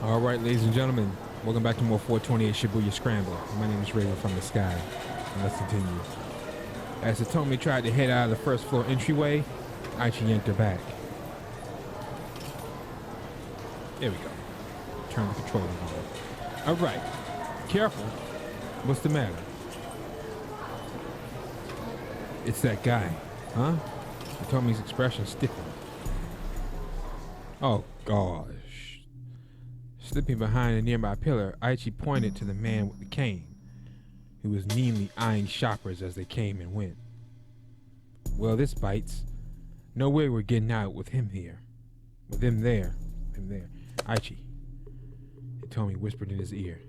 All right, ladies and gentlemen, welcome back to more 428 Shibuya Scramble. My name is Raven from the Sky, and let's continue. As Hitomi tried to head out of the first floor entryway, Aichi yanked her back. There we go. Turn the controller on. All right, careful. What's the matter? It's that guy, huh? Hitomi's expression stiffened. Oh, gosh. Slipping behind a nearby pillar, Aichi pointed to the man with the cane, who was meanly eyeing shoppers as they came and went. Well, this bites. No way we're getting out with him here. With him there. Aichi. Hitomi whispered in his ear.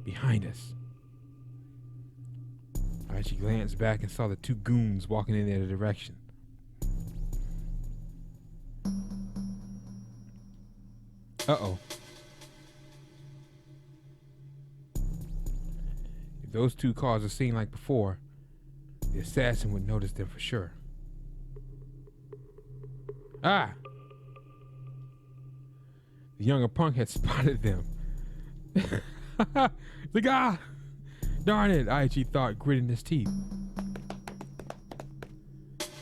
Behind us. Aichi glanced back and saw the two goons walking in their direction. Uh-oh. If those two cars are seen like before, the assassin would notice them for sure. Ah! The younger punk had spotted them. The guy! Darn it, Aichi thought, gritting his teeth.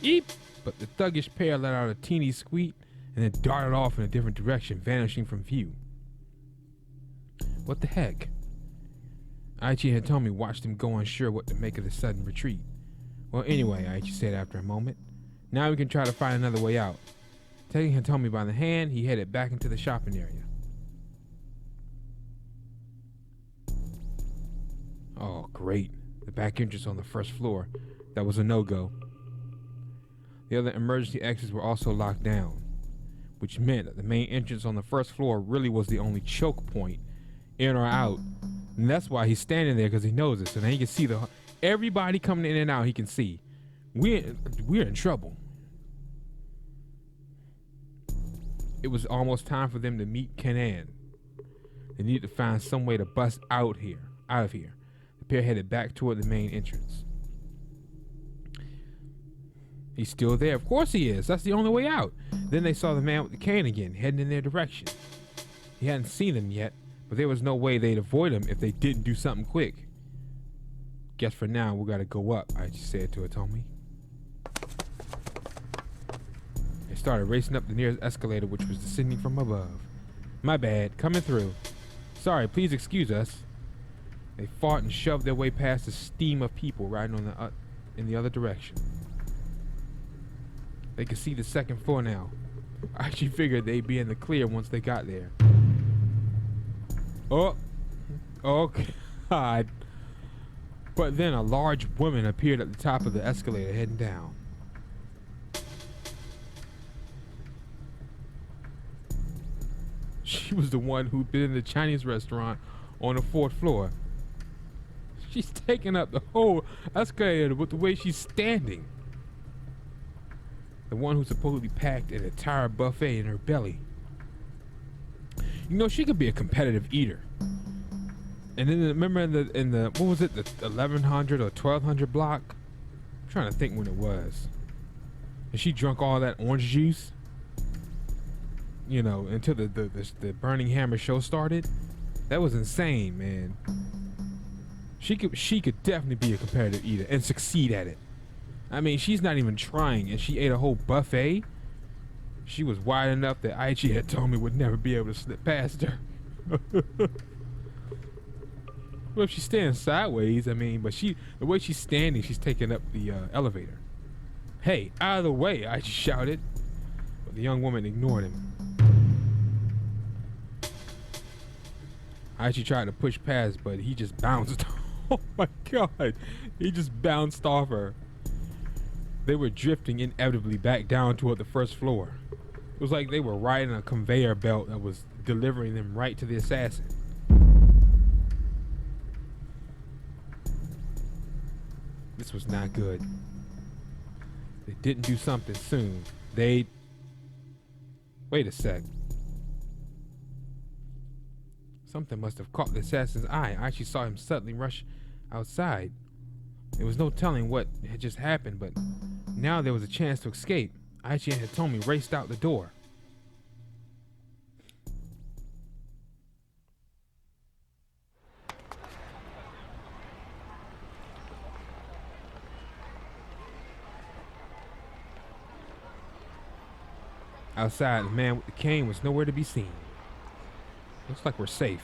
Eep! But the thuggish pair let out a teeny squeak and then darted off in a different direction, vanishing from view. What the heck? Aichi and Hitomi watched him go unsure what to make of the sudden retreat. Well, anyway, Aichi said after a moment, now we can try to find another way out. Taking Hitomi by the hand, he headed back into the shopping area. Oh, great. The back entrance on the first floor. That was a no-go. The other emergency exits were also locked down, which meant that the main entrance on the first floor really was the only choke point, in or out. And that's why he's standing there, because he knows it. So now he can see everybody coming in and out. He can see. We're in trouble. It was almost time for them to meet Kenan. They needed to find some way to bust out of here. The pair headed back toward the main entrance. He's still there. Of course he is. That's the only way out. Then they saw the man with the cane again, heading in their direction. He hadn't seen them yet, but there was no way they'd avoid him if they didn't do something quick. Guess for now, we gotta go up, Aichi said to Hitomi. They started racing up the nearest escalator, which was descending from above. My bad, coming through. Sorry, please excuse us. They fought and shoved their way past the steam of people riding on in the other direction. They could see the second floor now. Aichi figured they'd be in the clear once they got there. Oh God. But then a large woman appeared at the top of the escalator heading down. She was the one who'd been in the Chinese restaurant on the fourth floor. She's taking up the whole escalator with the way she's standing. The one who supposedly packed an entire buffet in her belly. You know, she could be a competitive eater. And then remember in the what was it, the 1100 or 1200 block? I'm trying to think when it was. And she drunk all that orange juice. You know, until the Burning Hammer show started. That was insane, man. She could definitely be a competitive eater and succeed at it. I mean, she's not even trying, and she ate a whole buffet. She was wide enough that Aichi had told me would never be able to slip past her. Well, if she's standing sideways, I mean, but the way she's standing, she's taking up the elevator. Hey, out of the way, Aichi shouted. But the young woman ignored him. Aichi tried to push past, but he just bounced. Oh my God, he just bounced off her. They were drifting inevitably back down toward the first floor. It was like they were riding a conveyor belt that was delivering them right to the assassin. This was not good. They didn't do something soon. Wait a sec. Something must have caught the assassin's eye. I actually saw him suddenly rush outside. There was no telling what had just happened, but now there was a chance to escape. Aichi and Hitomi raced out the door. Outside, the man with the cane was nowhere to be seen. Looks like we're safe.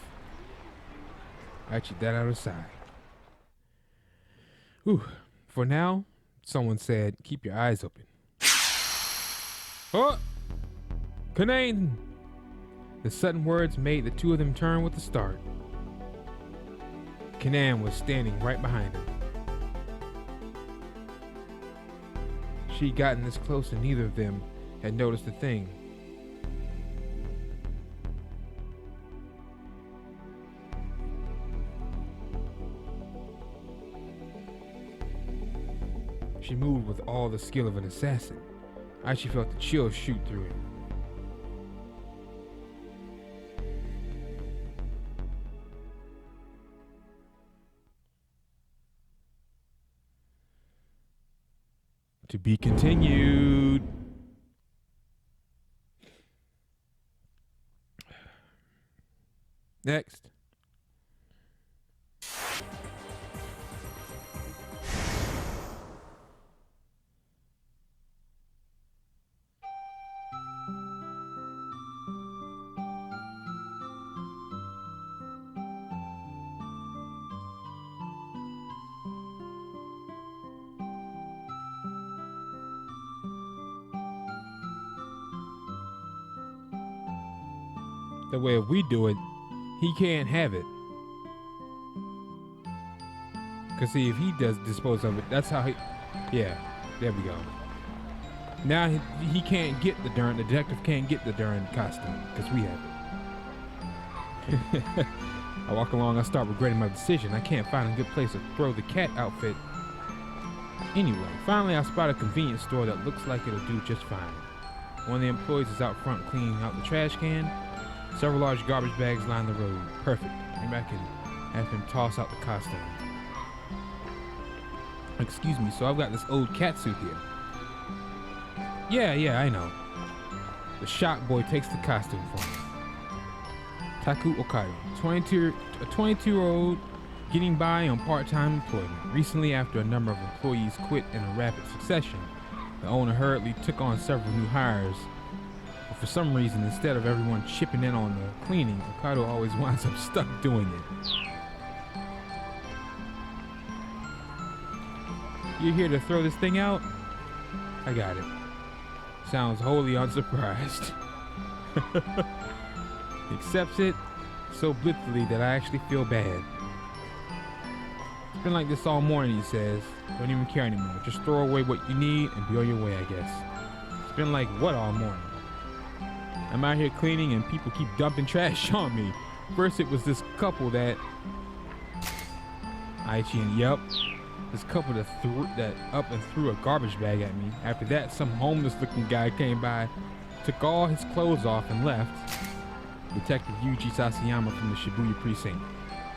Actually, that out of sight. Whew. For now, someone said, keep your eyes open. Oh! Kanane! The sudden words made the two of them turn with a start. Kanan was standing right behind him. She'd gotten this close and neither of them had noticed a thing. She moved with all the skill of an assassin. Aichi felt the chill shoot through him. To be continued. Next. The way if we do it, he can't have it. Cause see, if he does dispose of it, that's how he. Yeah, there we go. Now he can't get the darn. The detective can't get the darn costume because we have it. I walk along. I start regretting my decision. I can't find a good place to throw the cat outfit. Anyway, finally I spot a convenience store that looks like it'll do just fine. One of the employees is out front cleaning out the trash can. Several large garbage bags line the road. Perfect. Maybe I can have him toss out the costume. Excuse me, so I've got this old cat suit here. Yeah, I know. The shop boy takes the costume for me. Taku Okada, a 22-year-old getting by on part-time employment. Recently, after a number of employees quit in a rapid succession, the owner hurriedly took on several new hires. But for some reason, instead of everyone chipping in on the cleaning, Okada always winds up stuck doing it. You're here to throw this thing out? I got it. Sounds wholly unsurprised. He accepts it so blithely that I actually feel bad. It's been like this all morning, he says. Don't even care anymore. Just throw away what you need and be on your way, I guess. It's been like what all morning? I'm out here cleaning and people keep dumping trash on me. First it was this couple that... Aichi and yep. This couple that up and threw a garbage bag at me. After that, some homeless looking guy came by, took all his clothes off and left. Detective Yuji Sasayama from the Shibuya precinct.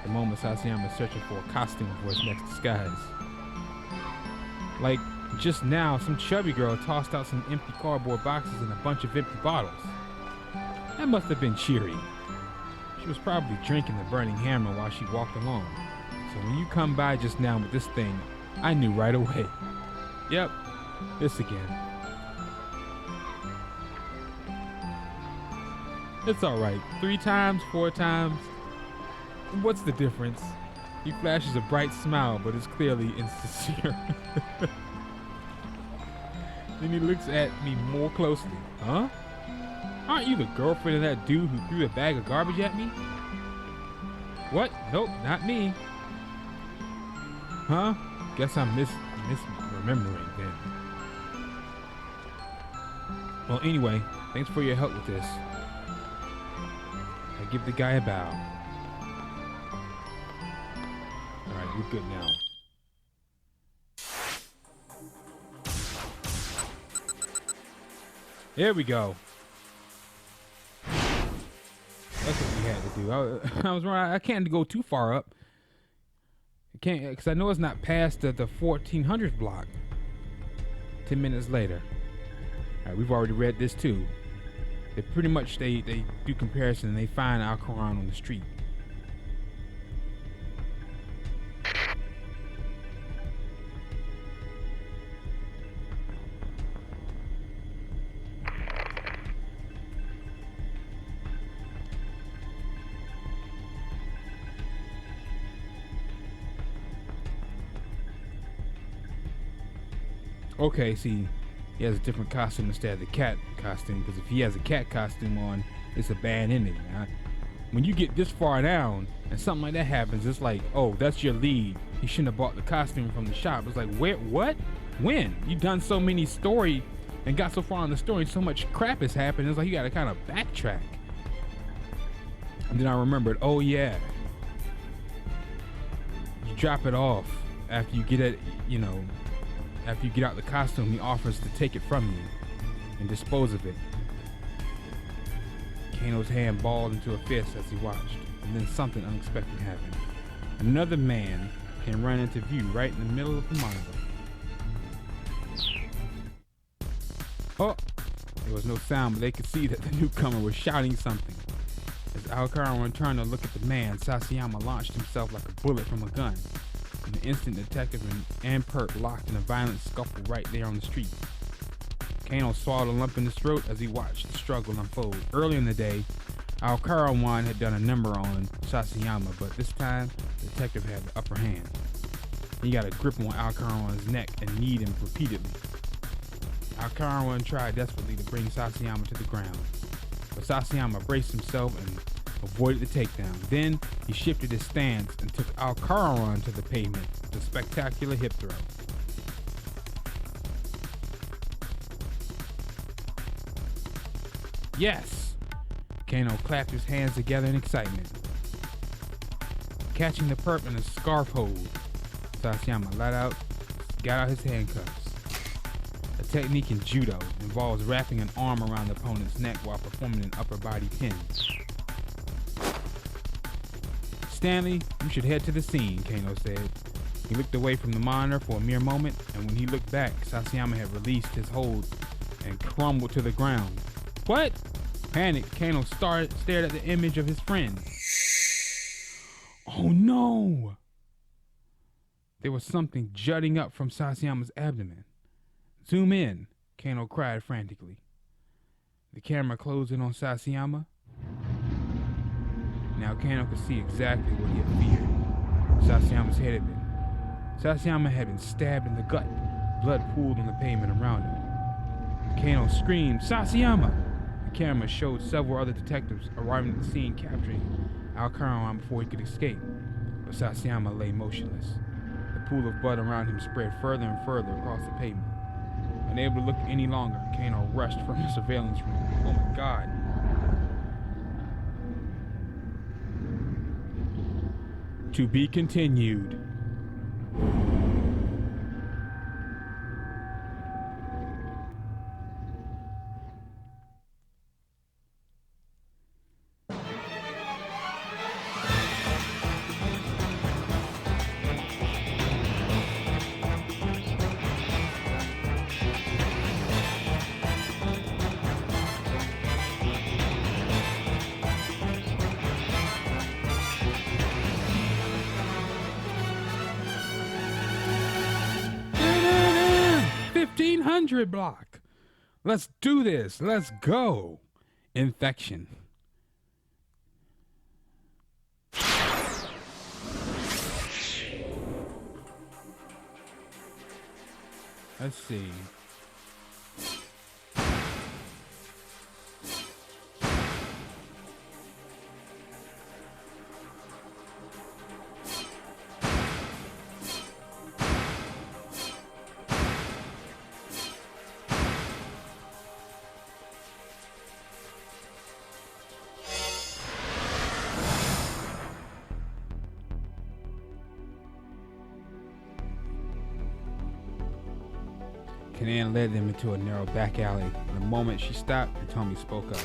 The moment Sasayama is searching for a costume for his next disguise. Like, just now, some chubby girl tossed out some empty cardboard boxes and a bunch of empty bottles. That must have been cheery. She was probably drinking the burning hammer while she walked along. So when you come by just now with this thing, I knew right away. Yep, this again. It's alright. 3 times, 4 times. What's the difference? He flashes a bright smile, but is clearly insincere. Then he looks at me more closely. Huh? Aren't you the girlfriend of that dude who threw a bag of garbage at me? What? Nope, not me. Huh? Guess I'm misremembering then. Well, anyway, thanks for your help with this. I give the guy a bow. Alright, we're good now. There we go. That's what we had to do. I was wrong. I can't go too far up. I can't, because I know it's not past the 1400 block. 10 minutes later. Alright, we've already read this too. They pretty much, they do comparison and they find Al Quran on the street. Okay, see, he has a different costume instead of the cat costume, because if he has a cat costume on, it's a bad ending. When you get this far down and something like that happens, it's like, oh, that's your lead. He shouldn't have bought the costume from the shop. It's like, where, what, when? You've done so many story and got so far in the story, so much crap has happened. It's like you got to kind of backtrack. And then I remembered, oh yeah, you drop it off after you get it, after you get out the costume. He offers to take it from you and dispose of it. Kano's hand balled into a fist as he watched, and then something unexpected happened. Another man came running into view right in the middle of the monitor. Oh, there was no sound, but they could see that the newcomer was shouting something. As Aokarawan turned to look at the man, Sasayama launched himself like a bullet from a gun. In an instant, detective and Perk locked in a violent scuffle right there on the street. Kano swallowed a lump in his throat as he watched the struggle unfold. Earlier in the day, Aokarawan had done a number on Sasayama, but this time, the detective had the upper hand. He got a grip on Aokarawan's neck and kneed him repeatedly. Aokarawan tried desperately to bring Sasayama to the ground, but Sasayama braced himself and avoided the takedown. Then he shifted his stance and took Aokarawan to the pavement with a spectacular hip throw. Yes! Kano clapped his hands together in excitement. Catching the perp in a scarf hold, Sasayama got out his handcuffs. A technique in judo involves wrapping an arm around the opponent's neck while performing an upper body pin. Stanley, you should head to the scene, Kano said. He looked away from the monitor for a mere moment, and when he looked back, Sasayama had released his hold and crumbled to the ground. What? Panicked, Kano stared at the image of his friend. Oh no! There was something jutting up from Sasayama's abdomen. Zoom in, Kano cried frantically. The camera closed in on Sasayama. Now Kano could see exactly what he had feared. Sasayama's head had been. Sasayama had been stabbed in the gut. Blood pooled on the pavement around him. Kano screamed, "Sasayama!" The camera showed several other detectives arriving at the scene, capturing Aokarawan before he could escape. But Sasayama lay motionless. The pool of blood around him spread further and further across the pavement. Unable to look any longer, Kano rushed from the surveillance room. Oh my God. To be continued. Block. Let's do this. Let's go. Infection. Let's see. Kanan led them into a narrow back alley. The moment she stopped, Hitomi spoke up.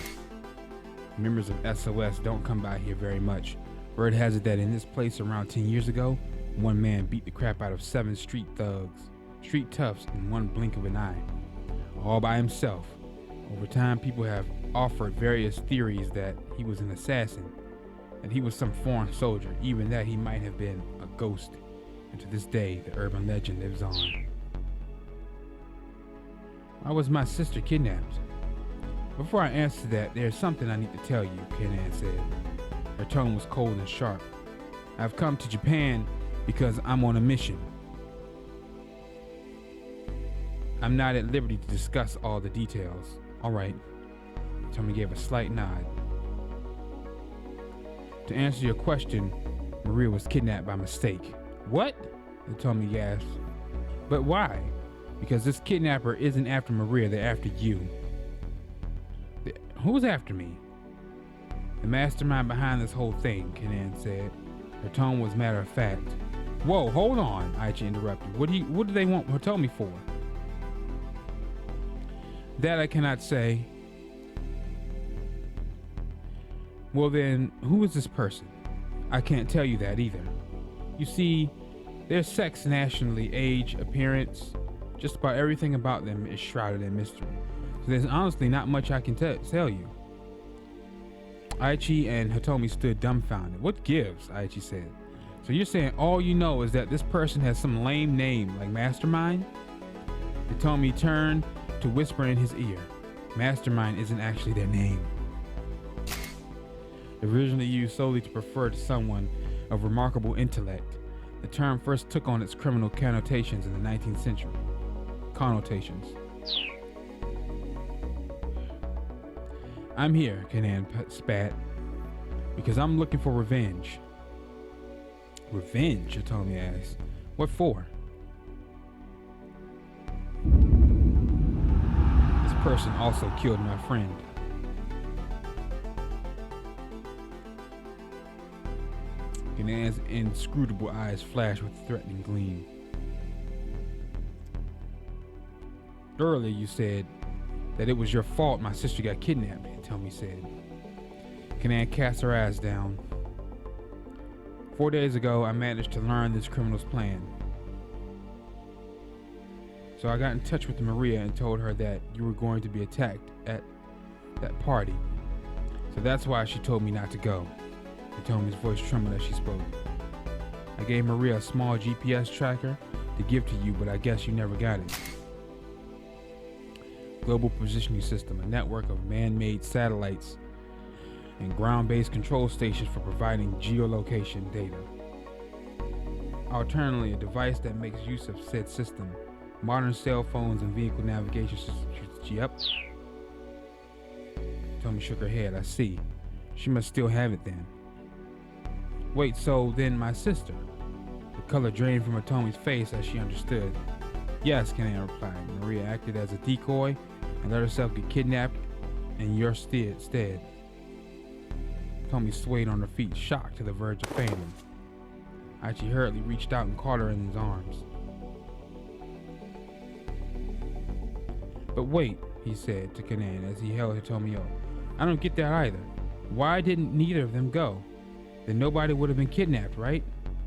Members of SOS don't come by here very much. Word has it that in this place around 10 years ago, one man beat the crap out of 7 street toughs in one blink of an eye. All by himself. Over time, people have offered various theories that he was an assassin, that he was some foreign soldier, even that he might have been a ghost. And to this day, the urban legend lives on. Why was my sister kidnapped? Before I answer that, there's something I need to tell you, Kanan said. Her tone was cold and sharp. I've come to Japan because I'm on a mission. I'm not at liberty to discuss all the details. All right. Tommy gave a slight nod. To answer your question, Maria was kidnapped by mistake. What? Tommy gasped. But why? Because this kidnapper isn't after Maria, they're after you. Who's after me? The mastermind behind this whole thing, Kanan said. Her tone was matter of fact. Whoa, hold on, Aichi interrupted. What do they want Hitomi for? That I cannot say. Well then, who is this person? I can't tell you that either. You see, their sex, nationally, age, appearance, just about everything about them is shrouded in mystery. So there's honestly not much I can tell you. Aichi and Hitomi stood dumbfounded. What gives? Aichi said. So you're saying all you know is that this person has some lame name like Mastermind? Hitomi turned to whisper in his ear. Mastermind isn't actually their name. Originally used solely to refer to someone of remarkable intellect, the term first took on its criminal connotations in the 19th century. Connotations. I'm here, Kanan spat, because I'm looking for revenge. Revenge? Hitomi asked. What for? This person also killed my friend. Kanan's inscrutable eyes flashed with a threatening gleam. Earlier you said that it was your fault my sister got kidnapped, Hitomi said. Kanan cast her eyes down. 4 days ago, I managed to learn this criminal's plan. So I got in touch with Maria and told her that you were going to be attacked at that party. So that's why she told me not to go. Hitomi's voice trembled as she spoke. I gave Maria a small GPS tracker to give to you, but I guess you never got it. Global Positioning System, a network of man-made satellites and ground-based control stations for providing geolocation data. Alternatively, a device that makes use of said system. Modern cell phones and vehicle navigation systems. Yep. Hitomi shook her head. I see. She must still have it then. Wait, so then my sister? The color drained from Hitomi's face as she understood. Yes, Kanan replied. Maria acted as a decoy and let herself get kidnapped in your stead. Hitomi swayed on her feet, shocked to the verge of fainting. Aichi hurriedly reached out and caught her in his arms. But wait, he said to Kanan as he held Hitomi up. I don't get that either. Why didn't neither of them go? Then nobody would have been kidnapped, right?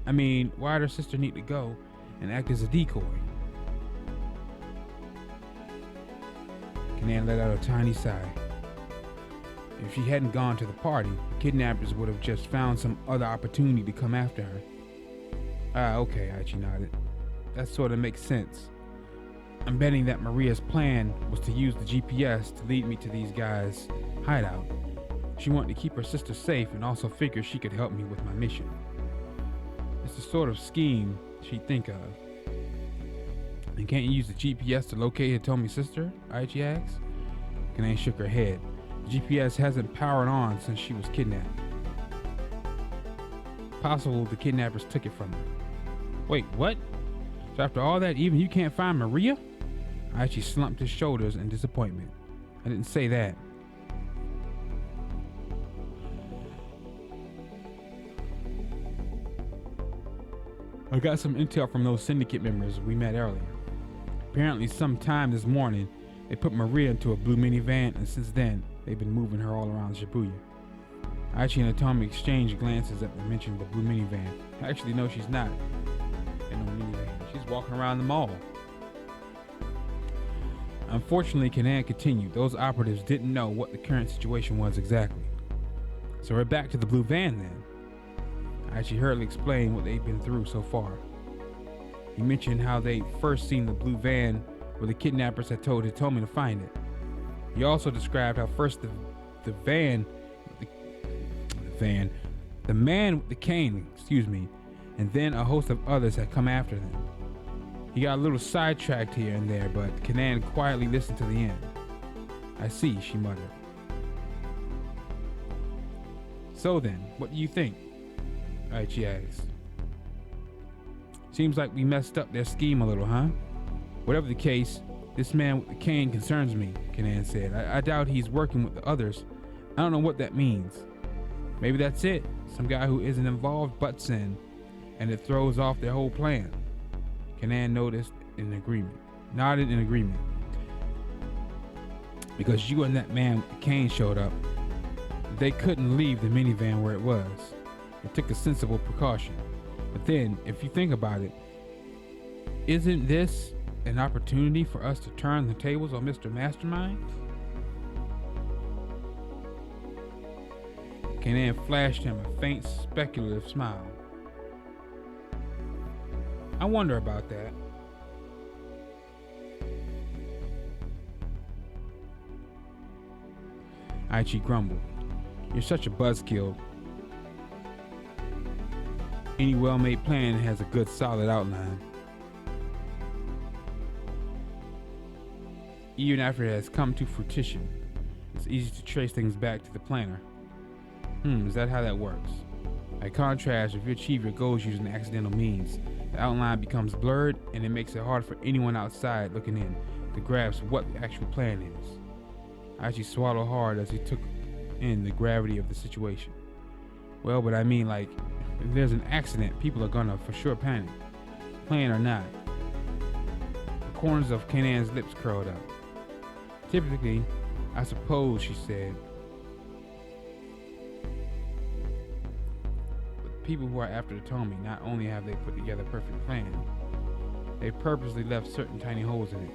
I mean, why did her sister need to go and act as a decoy? Kanan let out a tiny sigh. If she hadn't gone to the party, the kidnappers would have just found some other opportunity to come after her. Ah, okay, Aichi nodded. That sort of makes sense. I'm betting that Maria's plan was to use the GPS to lead me to these guys' hideout. She wanted to keep her sister safe and also figured she could help me with my mission. It's the sort of scheme she'd think of. And can't you use the GPS to locate Hitomi's sister? Aichi asked. Kanan shook her head. The GPS hasn't powered on since she was kidnapped. Possible the kidnappers took it from her. Wait, what? So after all that, even you can't find Maria? Aichi slumped his shoulders in disappointment. I didn't say that. I got some intel from those syndicate members we met earlier. Apparently sometime this morning, they put Maria into a blue minivan, and since then, they've been moving her all around Shibuya. Aichi and Hitomi exchanged glances at the mention of the blue minivan. Actually, no, she's not in no minivan. She's walking around the mall. Unfortunately, Kanan continued, those operatives didn't know what the current situation was exactly. So we're back to the blue van then. Aichi hurriedly explained what they'd been through so far. He mentioned how they'd first seen the blue van where the kidnappers had told Hitomi to find it. He also described how first the man with the cane, and then a host of others had come after them. He got a little sidetracked here and there, but Kanan quietly listened to the end. I see, she muttered. So then, what do you think? Aichi asked. Seems like we messed up their scheme a little, huh? Whatever the case, this man with the cane concerns me, Kanan said. I doubt he's working with the others. I don't know what that means. Maybe that's it. Some guy who isn't involved butts in, and it throws off their whole plan. Kanan nodded in agreement. Because you and that man with the cane showed up, they couldn't leave the minivan where it was. It took a sensible precaution. But then, if you think about it, isn't this an opportunity for us to turn the tables on Mr. Mastermind? Kanan flashed him a faint, speculative smile. I wonder about that. Aichi grumbled. You're such a buzzkill. Any well-made plan has a good, solid outline. Even after it has come to fruition, it's easy to trace things back to the planner. Is that how that works? By contrast, if you achieve your goals using accidental means, the outline becomes blurred and it makes it hard for anyone outside looking in to grasp what the actual plan is. Aichi swallowed hard as he took in the gravity of the situation. Well, but I mean, like, if there's an accident, people are gonna for sure panic. Plan or not. The corners of Kanan's lips curled up. Typically, I suppose, she said. But people who are after the Tomy, not only have they put together a perfect plan, they purposely left certain tiny holes in it.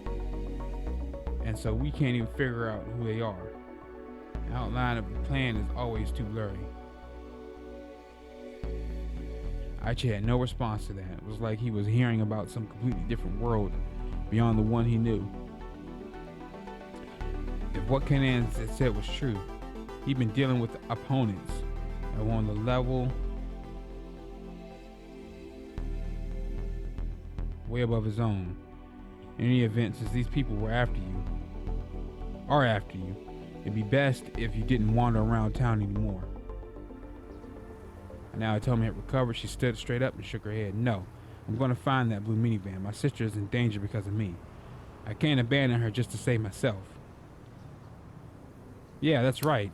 And so we can't even figure out who they are. The outline of the plan is always too blurry. Aichi had no response to that. It was like he was hearing about some completely different world beyond the one he knew. If what Kanan had said was true, he'd been dealing with opponents that were on the level way above his own. In any event, since these people were after you, it'd be best if you didn't wander around town anymore. And now Tomy had recovered. She stood straight up and shook her head. No, I'm going to find that blue minivan. My sister is in danger because of me. I can't abandon her just to save myself. Yeah, that's right.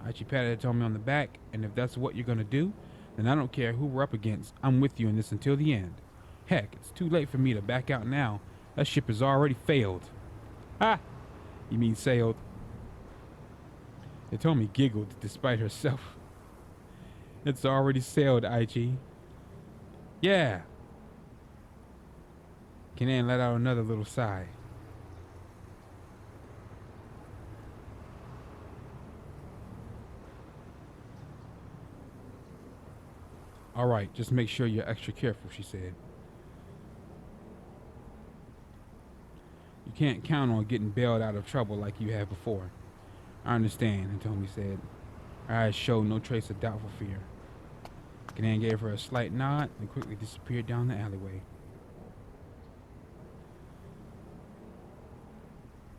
Aichi patted Tomy on the back, and if that's what you're going to do, then I don't care who we're up against. I'm with you in this until the end. Heck, it's too late for me to back out now. That ship has already failed. Ha! You mean sailed? Tomy giggled despite herself. It's already sailed, Aichi. Yeah. Kanan let out another little sigh. All right, just make sure you're extra careful, she said. You can't count on getting bailed out of trouble like you have before. I understand, Tomy said. Her eyes showed no trace of doubtful fear. Kanan gave her a slight nod and quickly disappeared down the alleyway.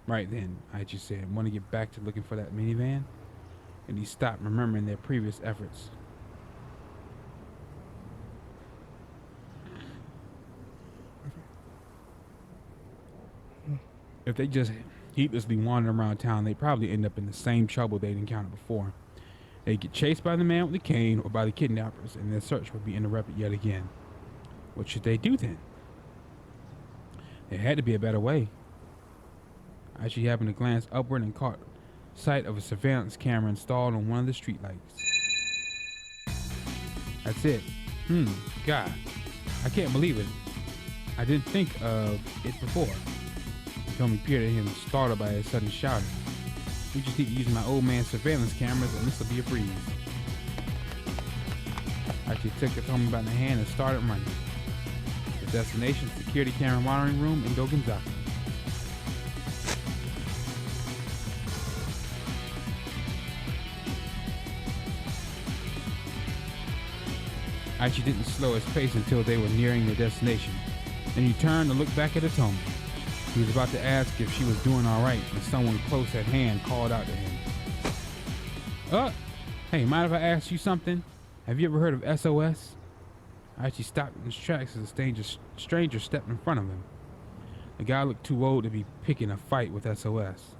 Right then, Aichi said, want to get back to looking for that minivan? And he stopped, remembering their previous efforts. If they just heedlessly wandered around town, they'd probably end up in the same trouble they'd encountered before. They'd get chased by the man with the cane or by the kidnappers, and their search would be interrupted yet again. What should they do then? There had to be a better way. Aichi happened to glance upward and caught sight of a surveillance camera installed on one of the streetlights. That's it. God, I can't believe it. I didn't think of it before. Tomy peered at him, startled by his sudden shouting. We just need to use my old man's surveillance cameras and this'll be a breeze. Aichi took Tomy by the hand and started running. The destination, security camera monitoring room in Dogenzaka. Aichi didn't slow his pace until they were nearing their destination. Then he turned to look back at Hitomi. He was about to ask if she was doing all right when someone close at hand called out to him. Hey, mind if I ask you something? Have you ever heard of SOS? Aichi stopped in his tracks as a stranger stepped in front of him. The guy looked too old to be picking a fight with SOS.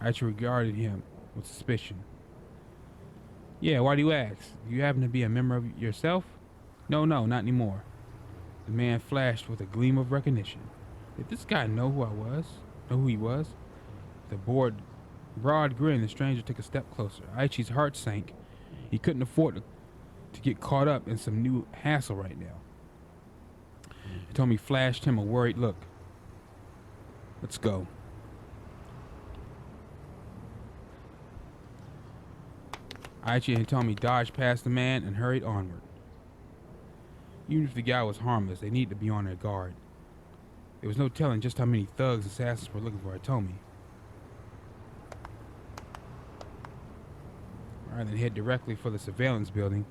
Aichi regarded him with suspicion. Yeah, why do you ask? Do you happen to be a member of yourself? No, not anymore. The man flashed with a gleam of recognition. Did this guy know who I was? Know who he was? With a broad grin, the stranger took a step closer. Aichi's heart sank. He couldn't afford to get caught up in some new hassle right now. Hitomi flashed him a worried look. Let's go. Aichi and Hitomi dodged past the man and hurried onward. Even if the guy was harmless, they needed to be on their guard. There was no telling just how many thugs and assassins were looking for Hitomi. Rather than head directly for the surveillance building,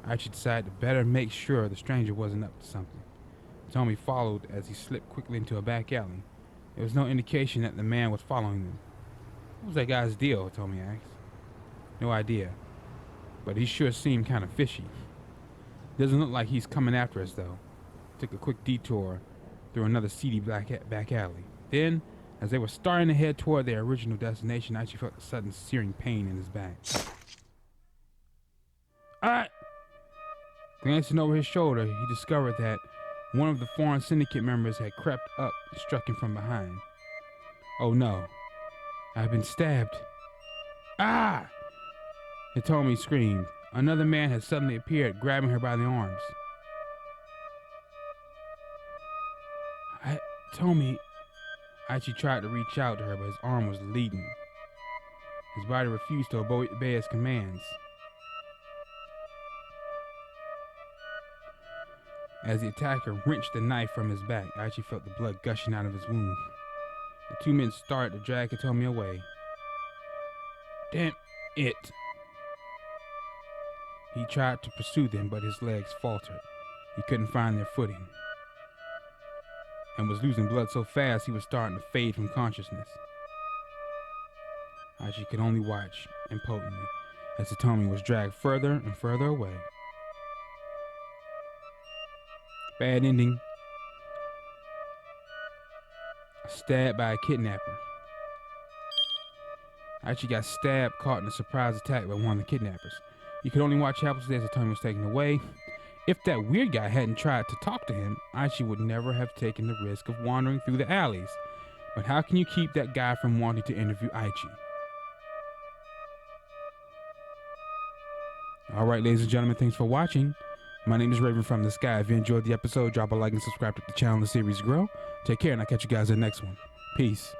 Aichi decided to better make sure the stranger wasn't up to something. Hitomi followed as he slipped quickly into a back alley. There was no indication that the man was following them. What was that guy's deal? Hitomi asked. No idea, but he sure seemed kind of fishy. Doesn't look like he's coming after us, though. Took a quick detour through another seedy back alley. Then, as they were starting to head toward their original destination, Aichi felt a sudden searing pain in his back. Glancing over his shoulder, he discovered that one of the foreign syndicate members had crept up and struck him from behind. Oh no, I've been stabbed. Ah! Hitomi screamed. Another man had suddenly appeared, grabbing her by the arms. Hitomi. Aichi tried to reach out to her, but his arm was leading. His body refused to obey his commands. As the attacker wrenched the knife from his back, Aichi felt the blood gushing out of his wound. The two men started to drag Hitomi away. Damn it! He tried to pursue them, but his legs faltered. He couldn't find their footing, and was losing blood so fast he was starting to fade from consciousness. Aichi could only watch impotently as Hitomi was dragged further and further away. Bad ending. Stabbed by a kidnapper. Aichi got stabbed, caught in a surprise attack by one of the kidnappers. He could only watch helplessly as Hitomi was taken away. If that weird guy hadn't tried to talk to him, Aichi would never have taken the risk of wandering through the alleys. But how can you keep that guy from wanting to interview Aichi? Alright, ladies and gentlemen, thanks for watching. My name is Raven from the Sky. If you enjoyed the episode, drop a like and subscribe to the channel and the series grow. Take care, and I'll catch you guys in the next one. Peace.